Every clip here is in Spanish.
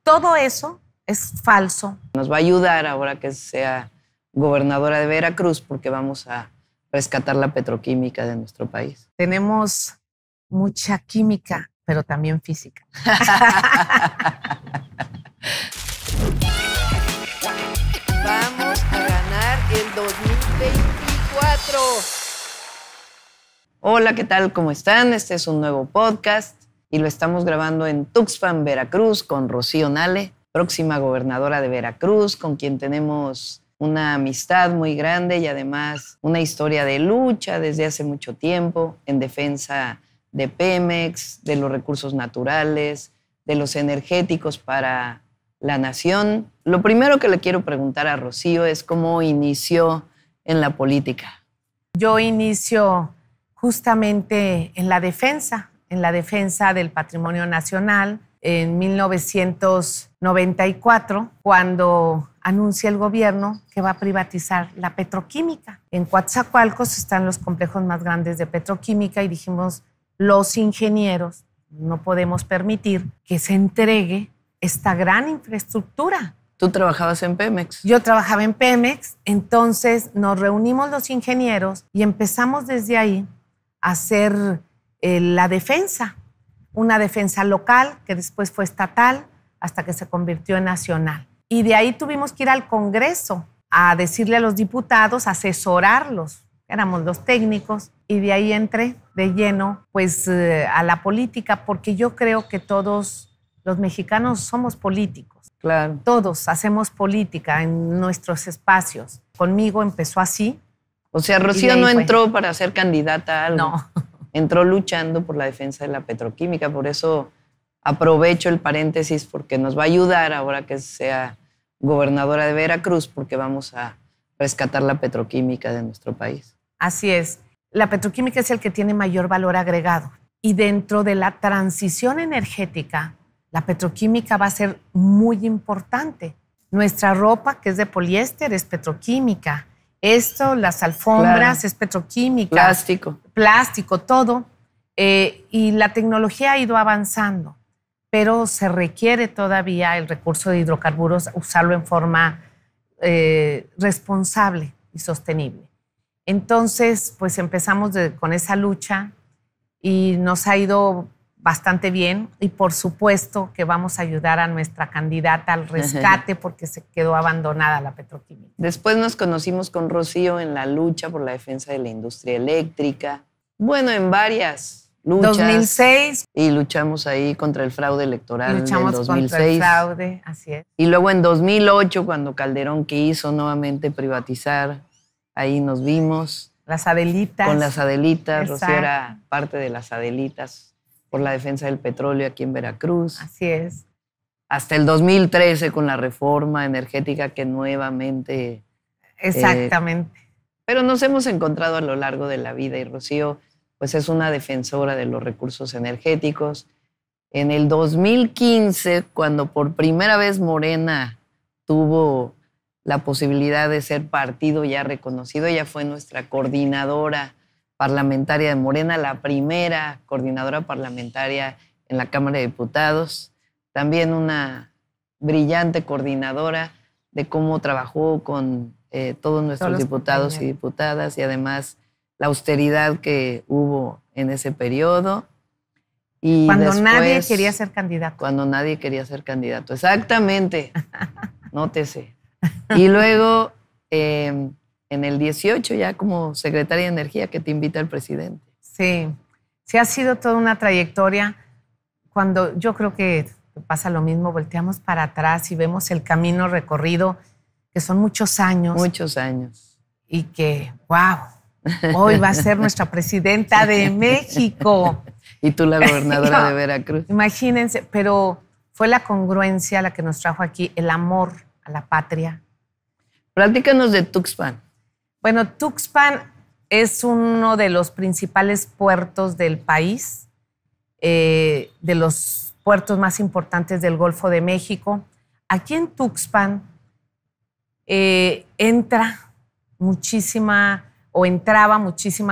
todo eso es falso. Nos va a ayudar ahora que sea gobernadora de Veracruz porque vamos a rescatar la petroquímica de nuestro país. Tenemos mucha química, pero también física. Vamos a ganar el 2024. Hola, ¿qué tal? ¿Cómo están? Este es un nuevo podcast y lo estamos grabando en Tuxpan, Veracruz, con Rocío Nale, próxima gobernadora de Veracruz, con quien tenemos una amistad muy grande y además una historia de lucha desde hace mucho tiempo en defensa de Pemex, de los recursos naturales, de los energéticos para la nación. Lo primero que le quiero preguntar a Rocío es cómo inició en la política. Yo inicio justamente en la defensa del patrimonio nacional en 1994, cuando anuncia el gobierno que va a privatizar la petroquímica. En Coatzacoalcos están los complejos más grandes de petroquímica y dijimos, los ingenieros no podemos permitir que se entregue esta gran infraestructura. ¿Tú trabajabas en Pemex? Yo trabajaba en Pemex, entonces nos reunimos los ingenieros y empezamos desde ahí a hacer la defensa, una defensa local que después fue estatal hasta que se convirtió en nacional. Y de ahí tuvimos que ir al Congreso a decirle a los diputados, asesorarlos, éramos los técnicos, y de ahí entré de lleno pues, a la política, porque yo creo que todos los mexicanos somos políticos. Claro. Todos hacemos política en nuestros espacios. Conmigo empezó así. O sea, Rocío no entró para ser candidata a algo. No. Entró luchando por la defensa de la petroquímica. Por eso aprovecho el paréntesis porque nos va a ayudar ahora que sea gobernadora de Veracruz porque vamos a rescatar la petroquímica de nuestro país. Así es. La petroquímica es el que tiene mayor valor agregado. Y dentro de la transición energética, la petroquímica va a ser muy importante. Nuestra ropa, que es de poliéster, es petroquímica. Esto, las alfombras, claro, es petroquímica. Plástico, todo. Y la tecnología ha ido avanzando, pero se requiere todavía el recurso de hidrocarburos, usarlo en forma responsable y sostenible. Entonces, pues empezamos con esa lucha y nos ha ido bastante bien y por supuesto que vamos a ayudar a nuestra candidata al rescate porque se quedó abandonada la petroquímica. Después nos conocimos con Rocío en la lucha por la defensa de la industria eléctrica. Bueno, en varias luchas. 2006. Y luchamos ahí contra el fraude electoral del 2006. Luchamos contra el fraude, así es. Y luego en 2008, cuando Calderón quiso nuevamente privatizar, ahí nos vimos. Las Adelitas. Con las Adelitas. Exacto. Rocío era parte de las Adelitas por la defensa del petróleo aquí en Veracruz. Así es. Hasta el 2013 con la reforma energética que nuevamente... Exactamente. Pero nos hemos encontrado a lo largo de la vida y Rocío pues es una defensora de los recursos energéticos. En el 2015, cuando por primera vez Morena tuvo la posibilidad de ser partido ya reconocido, ella fue nuestra coordinadora parlamentaria de Morena, la primera coordinadora parlamentaria en la Cámara de Diputados, también una brillante coordinadora de cómo trabajó con todos nuestros diputados y diputadas y además la austeridad que hubo en ese periodo. Y cuando después, nadie quería ser candidato. Cuando nadie quería ser candidato, exactamente, nótese. Y luego... en el 18 ya como secretaria de Energía que te invita el presidente. Sí, sí ha sido toda una trayectoria. Cuando yo creo que pasa lo mismo, volteamos para atrás y vemos el camino recorrido, que son muchos años. Muchos años. Y que, wow, hoy va a ser nuestra presidenta de México. Y tú la gobernadora de Veracruz. Imagínense, pero fue la congruencia la que nos trajo aquí, el amor a la patria. Platícanos de Tuxpan. Bueno, Tuxpan es uno de los principales puertos del país, de los puertos más importantes del Golfo de México. Aquí en Tuxpan entraba muchísima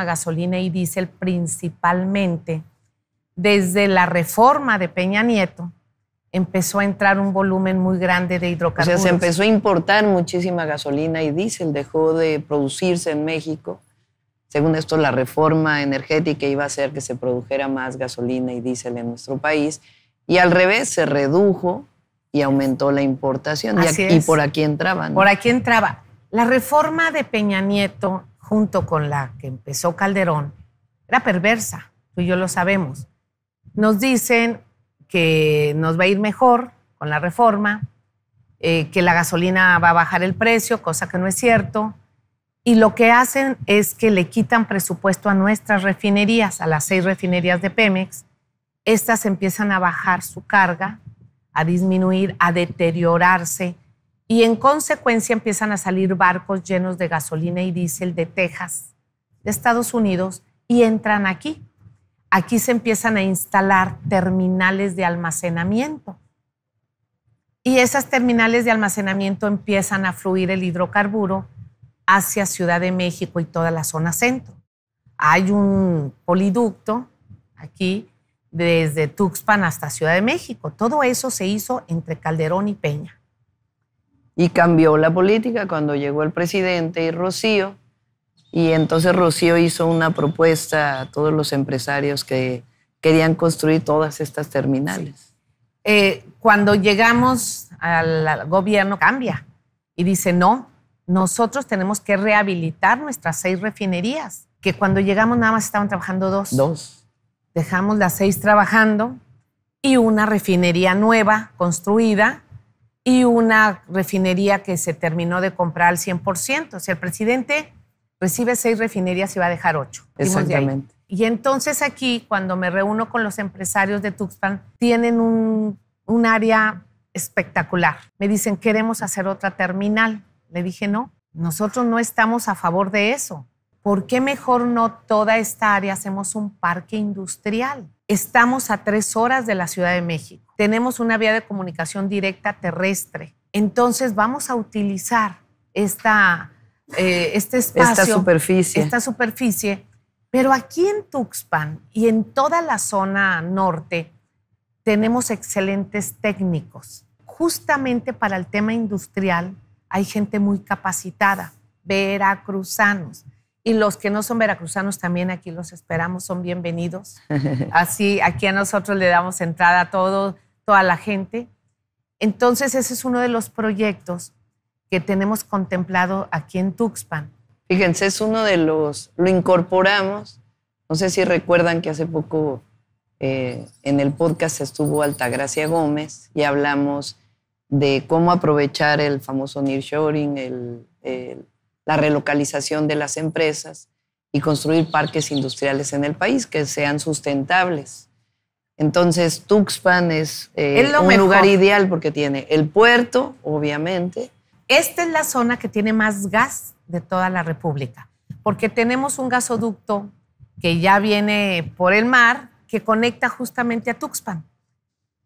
gasolina y diésel, principalmente desde la reforma de Peña Nieto, empezó a entrar un volumen muy grande de hidrocarburos. O sea, se empezó a importar muchísima gasolina y diésel, dejó de producirse en México. Según esto, la reforma energética iba a hacer que se produjera más gasolina y diésel en nuestro país. Y al revés, se redujo y aumentó la importación. Y por aquí entraba, ¿no? Por aquí entraba. La reforma de Peña Nieto, junto con la que empezó Calderón, era perversa. Tú y yo lo sabemos. Nos dicen que nos va a ir mejor con la reforma, que la gasolina va a bajar el precio, cosa que no es cierto. Y lo que hacen es que le quitan presupuesto a nuestras refinerías, a las 6 refinerías de Pemex. Estas empiezan a bajar su carga, a disminuir, a deteriorarse. Y en consecuencia empiezan a salir barcos llenos de gasolina y diésel de Texas, de Estados Unidos, y entran aquí. Aquí se empiezan a instalar terminales de almacenamiento. Y esas terminales de almacenamiento empiezan a fluir el hidrocarburo hacia Ciudad de México y toda la zona centro. Hay un poliducto aquí desde Tuxpan hasta Ciudad de México. Todo eso se hizo entre Calderón y Peña. Y cambió la política cuando llegó el presidente y Rocío. Y entonces Rocío hizo una propuesta a todos los empresarios que querían construir todas estas terminales. Cuando llegamos al gobierno cambia y dice, no, nosotros tenemos que rehabilitar nuestras 6 refinerías, que cuando llegamos nada más estaban trabajando 2. 2. Dejamos las 6 trabajando y una refinería nueva construida y una refinería que se terminó de comprar al 100%. O sea, el presidente recibe 6 refinerías y va a dejar 8. Exactamente. Y entonces aquí, cuando me reúno con los empresarios de Tuxpan, tienen un área espectacular. Me dicen, queremos hacer otra terminal. Le dije, no, nosotros no estamos a favor de eso. ¿Por qué mejor no toda esta área hacemos un parque industrial? Estamos a 3 horas de la Ciudad de México. Tenemos una vía de comunicación directa terrestre. Entonces vamos a utilizar este espacio. Esta superficie. Pero aquí en Tuxpan y en toda la zona norte tenemos excelentes técnicos. Justamente para el tema industrial hay gente muy capacitada, veracruzanos. Y los que no son veracruzanos también aquí los esperamos, son bienvenidos. Así, aquí a nosotros le damos entrada a toda la gente. Entonces, ese es uno de los proyectos que tenemos contemplado aquí en Tuxpan. Fíjense, es uno de los... Lo incorporamos. No sé si recuerdan que hace poco en el podcast estuvo Altagracia Gómez y hablamos de cómo aprovechar el famoso nearshoring, la relocalización de las empresas y construir parques industriales en el país que sean sustentables. Entonces, Tuxpan es un lugar ideal porque tiene el puerto, obviamente. Esta es la zona que tiene más gas de toda la República, porque tenemos un gasoducto que ya viene por el mar que conecta justamente a Tuxpan.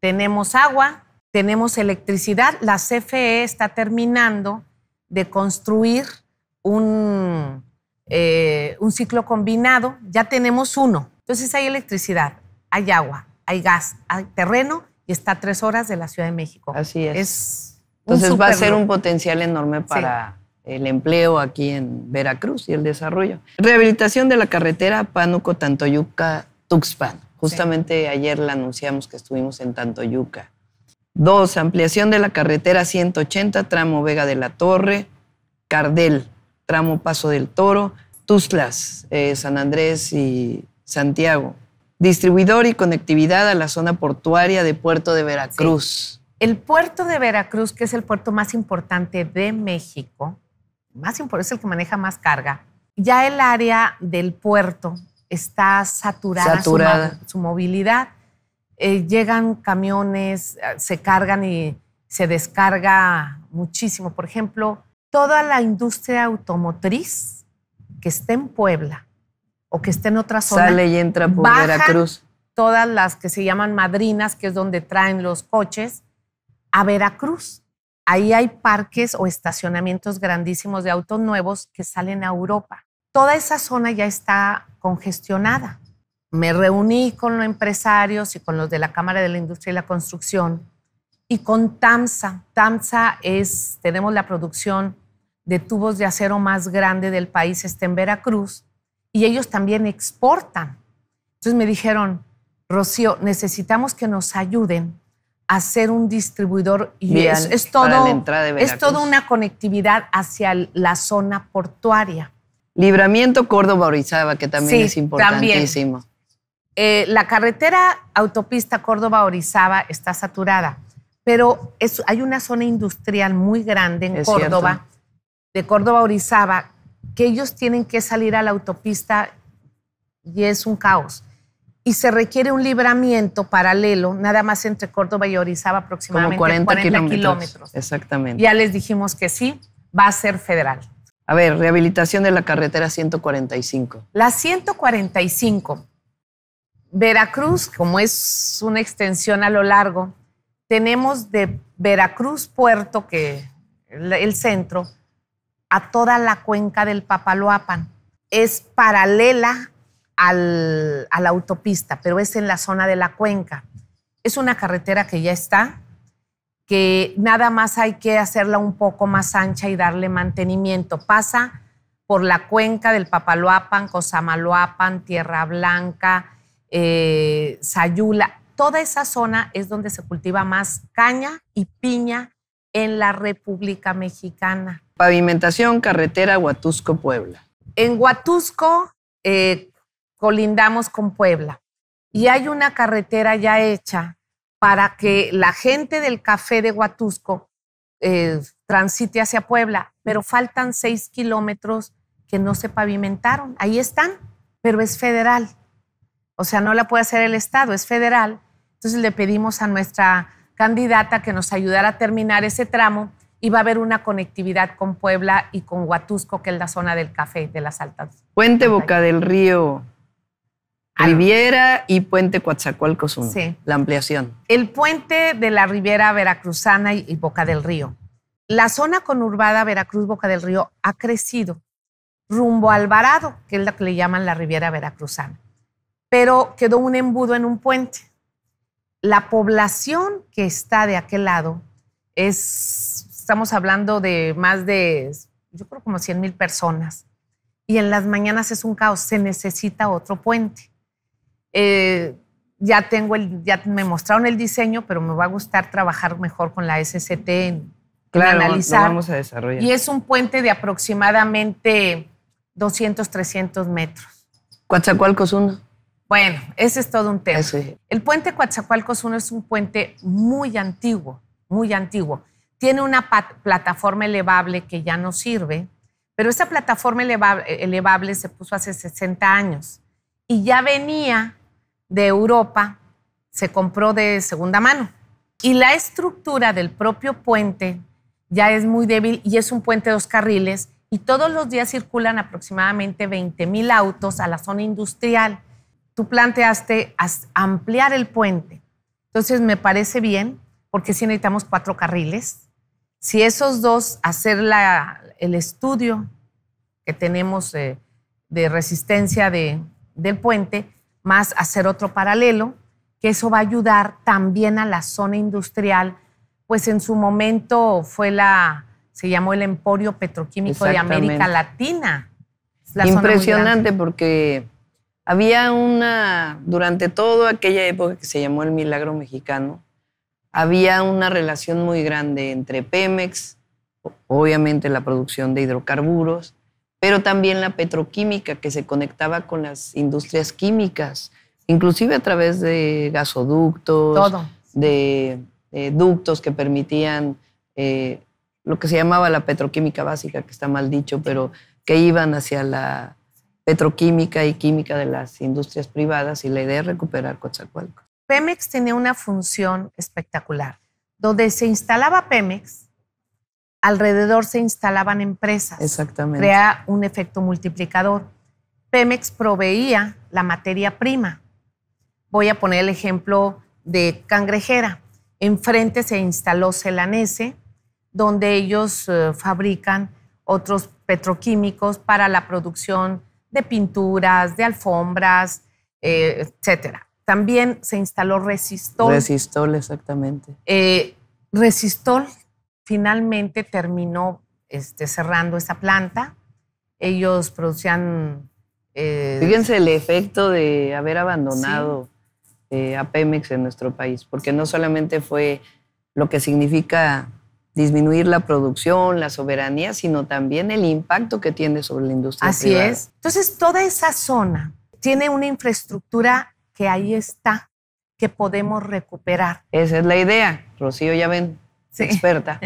Tenemos agua, tenemos electricidad. La CFE está terminando de construir un ciclo combinado. Ya tenemos uno. Entonces hay electricidad, hay agua, hay gas, hay terreno y está a 3 horas de la Ciudad de México. Así es. Entonces va a ser un potencial enorme para el empleo aquí en Veracruz y el desarrollo. Rehabilitación de la carretera Pánuco-Tantoyuca-Tuxpan. Justamente ayer la anunciamos que estuvimos en Tantoyuca. 2, ampliación de la carretera 180, tramo Vega de la Torre, Cardel, tramo Paso del Toro, Tuxtlas, San Andrés y Santiago. Distribuidor y conectividad a la zona portuaria de Puerto de Veracruz. Sí. El puerto de Veracruz, que es el puerto más importante de México, es el que maneja más carga, ya el área del puerto está saturada. Su movilidad. Llegan camiones, se cargan y se descarga muchísimo. Por ejemplo, toda la industria automotriz que esté en Puebla o que esté en otra zona, sale y entra por Veracruz. Todas las que se llaman madrinas, que es donde traen los coches, a Veracruz. Ahí hay parques o estacionamientos grandísimos de autos nuevos que salen a Europa. Toda esa zona ya está congestionada. Me reuní con los empresarios y con los de la Cámara de la Industria y la Construcción y con TAMSA. TAMSA tenemos la producción de tubos de acero más grande del país, está en Veracruz, y ellos también exportan. Entonces me dijeron, Rocío, necesitamos que nos ayuden a ser un distribuidor y es toda una conectividad hacia la zona portuaria. Libramiento Córdoba-Orizaba, que también es importantísimo. La carretera autopista Córdoba-Orizaba está saturada, pero hay una zona industrial muy grande en Córdoba, de Córdoba-Orizaba, que ellos tienen que salir a la autopista y es un caos. Y se requiere un libramiento paralelo, nada más entre Córdoba y Orizaba, aproximadamente como 40 kilómetros. Exactamente. Ya les dijimos que sí, va a ser federal. A ver, rehabilitación de la carretera 145. La 145, Veracruz, como es una extensión a lo largo, tenemos de Veracruz Puerto, que el centro, a toda la cuenca del Papaloapan. Es paralela a la autopista, pero es en la zona de la cuenca. Es una carretera que ya está, que nada más hay que hacerla un poco más ancha y darle mantenimiento. Pasa por la cuenca del Papaloapan, Cosamaloapan, Tierra Blanca, Sayula. Toda esa zona es donde se cultiva más caña y piña en la República Mexicana. Pavimentación, carretera Huatusco-Puebla. En Huatusco colindamos con Puebla y hay una carretera ya hecha para que la gente del café de Huatusco transite hacia Puebla, pero faltan 6 kilómetros que no se pavimentaron. Ahí están, pero es federal. O sea, no la puede hacer el Estado, es federal. Entonces le pedimos a nuestra candidata que nos ayudara a terminar ese tramo y va a haber una conectividad con Puebla y con Huatusco, que es la zona del café, de las altas. Puente Boca del Río Riviera y Puente Coatzacoalcos 1. Sí. La ampliación. El puente de la Riviera Veracruzana y Boca del Río. La zona conurbada Veracruz-Boca del Río ha crecido rumbo a Alvarado, que es la que le llaman la Riviera Veracruzana. Pero quedó un embudo en un puente. La población que está de aquel lado estamos hablando de más de, yo creo como 100,000 personas. Y en las mañanas es un caos, se necesita otro puente. Ya me mostraron el diseño, pero me va a gustar trabajar mejor con la SCT en analizar. Lo vamos a desarrollar. Y es un puente de aproximadamente 200, 300 metros. Coatzacoalcos 1. Bueno, ese es todo un tema. Ese. El puente Coatzacoalcos 1 es un puente muy antiguo, muy antiguo. Tiene una plataforma elevable que ya no sirve, pero esa plataforma elevable se puso hace 60 años y ya venía de Europa, se compró de segunda mano. Y la estructura del propio puente ya es muy débil y es un puente de 2 carriles y todos los días circulan aproximadamente 20,000 autos a la zona industrial. Tú planteaste ampliar el puente. Entonces me parece bien, porque sí necesitamos 4 carriles. Si esos 2, hacer el estudio que tenemos de resistencia del puente, más hacer otro paralelo, que eso va a ayudar también a la zona industrial, pues en su momento se llamó el Emporio Petroquímico de América Latina. Impresionante, porque había durante toda aquella época que se llamó el Milagro Mexicano, había una relación muy grande entre Pemex, obviamente la producción de hidrocarburos, pero también la petroquímica que se conectaba con las industrias químicas, inclusive a través de gasoductos, todo. de ductos que permitían lo que se llamaba la petroquímica básica, que está mal dicho, pero que iban hacia la petroquímica y química de las industrias privadas, y la idea es recuperar Coatzacoalcos. Pemex tenía una función espectacular. Donde se instalaba Pemex, alrededor se instalaban empresas. Exactamente. Crea un efecto multiplicador. Pemex proveía la materia prima. Voy a poner el ejemplo de Cangrejera. Enfrente se instaló Celanese, donde ellos fabrican otros petroquímicos para la producción de pinturas, de alfombras, etcétera. También se instaló Resistol. Resistol, exactamente. Resistol finalmente terminó cerrando esa planta. Ellos producían... Fíjense el efecto de haber abandonado a Pemex en nuestro país, porque no solamente fue lo que significa disminuir la producción, la soberanía, sino también el impacto que tiene sobre la industria privada. Así es. Entonces, toda esa zona tiene una infraestructura que ahí está, que podemos recuperar. Esa es la idea. Rocío, ya ven, experta.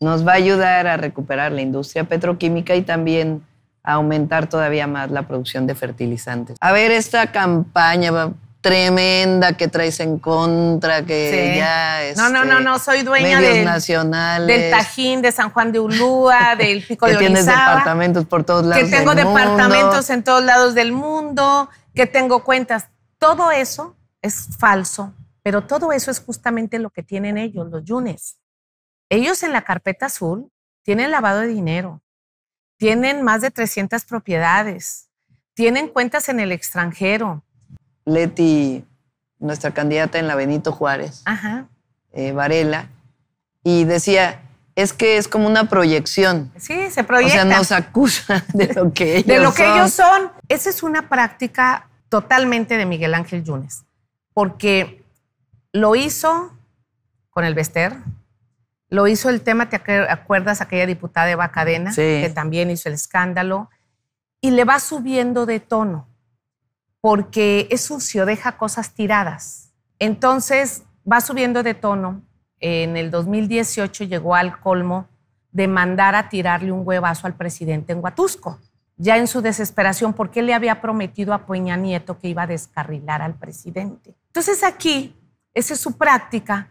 Nos va a ayudar a recuperar la industria petroquímica y también a aumentar todavía más la producción de fertilizantes. A ver, esta campaña tremenda que traes en contra, que ya No, soy dueña medios nacionales, del Tajín, de San Juan de Ulúa, del Pico de Orizaba. Que tienes departamentos por todos lados del mundo. Que tengo departamentos en todos lados del mundo, que tengo cuentas. Todo eso es falso, pero todo eso es justamente lo que tienen ellos, los yunes. Ellos en la carpeta azul tienen lavado de dinero, tienen más de 300 propiedades, tienen cuentas en el extranjero. Leti, nuestra candidata en la Benito Juárez, Varela, y decía, es que es como una proyección. Sí, se proyecta. O sea, nos acusan de lo que ellos son. De lo que ellos son. Esa es una práctica totalmente de Miguel Ángel Yunes, porque lo hizo con el Bester, lo hizo el tema, ¿te acuerdas? Aquella diputada Eva Cadena, que también hizo el escándalo, y le va subiendo de tono, porque es sucio, deja cosas tiradas. Entonces va subiendo de tono. En el 2018 llegó al colmo de mandar a tirarle un huevazo al presidente en Huatusco, ya en su desesperación, porque él le había prometido a Peña Nieto que iba a descarrilar al presidente. Entonces aquí, esa es su práctica,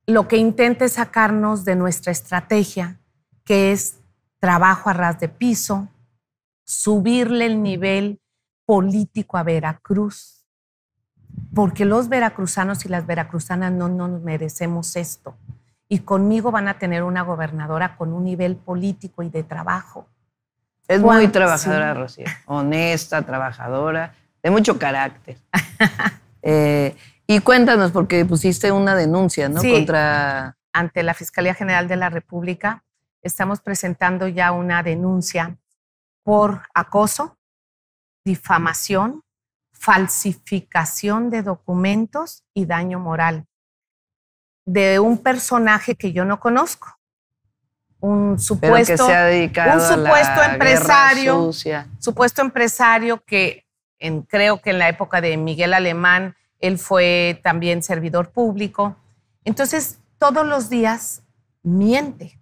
lo que intenta es sacarnos de nuestra estrategia, que es trabajo a ras de piso, subirle el nivel político a Veracruz, porque los veracruzanos y las veracruzanas no nos merecemos esto. Y conmigo van a tener una gobernadora con un nivel político y de trabajo. Es muy trabajadora, Rocío. Honesta, trabajadora, de mucho carácter. Y cuéntanos, porque pusiste una denuncia, ¿no? Sí, contra... ante la Fiscalía General de la República estamos presentando ya una denuncia por acoso, difamación, falsificación de documentos y daño moral de un personaje que yo no conozco, un supuesto, que se ha dedicado supuesto empresario que creo que en la época de Miguel Alemán él fue también servidor público. Entonces todos los días miente,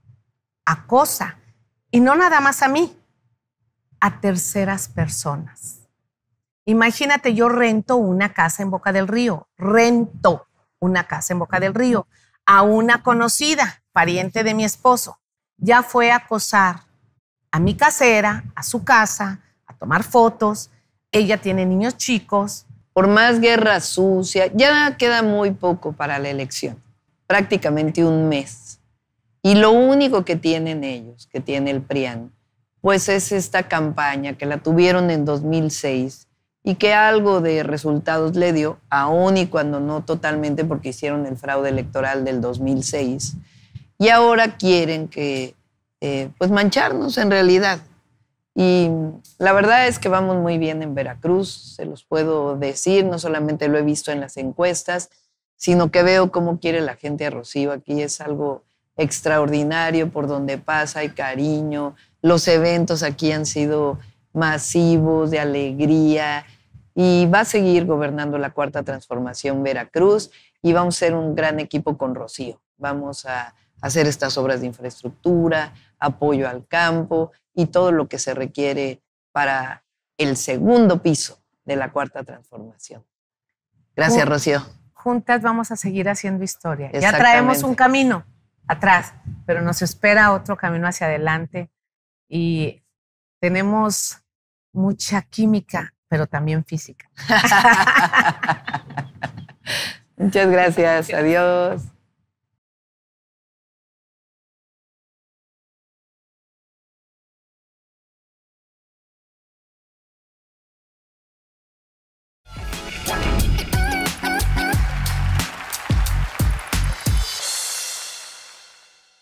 acosa, y no nada más a mí, a terceras personas. Imagínate, yo rento una casa en Boca del Río, a una conocida, pariente de mi esposo. Ya fue a acosar a mi casera, a su casa, a tomar fotos. Ella tiene niños chicos. Por más guerra sucia, ya queda muy poco para la elección, prácticamente un mes. Y lo único que tienen ellos, que tiene el PRIAN, pues es esta campaña que la tuvieron en 2006 y que algo de resultados le dio, aún y cuando no totalmente, porque hicieron el fraude electoral del 2006. Y ahora quieren que, pues mancharnos en realidad. Y la verdad es que vamos muy bien en Veracruz, se los puedo decir, no solamente lo he visto en las encuestas, sino que veo cómo quiere la gente a Rocío. Aquí es algo extraordinario, por donde pasa hay cariño, los eventos aquí han sido masivos, de alegría, y va a seguir gobernando la Cuarta Transformación Veracruz y vamos a ser un gran equipo con Rocío. Vamos a hacer estas obras de infraestructura, apoyo al campo y todo lo que se requiere para el segundo piso de la Cuarta Transformación. Gracias, Rocío. Juntas vamos a seguir haciendo historia. Ya traemos un camino atrás, pero nos espera otro camino hacia adelante y tenemos mucha química, pero también física. Muchas gracias. Adiós.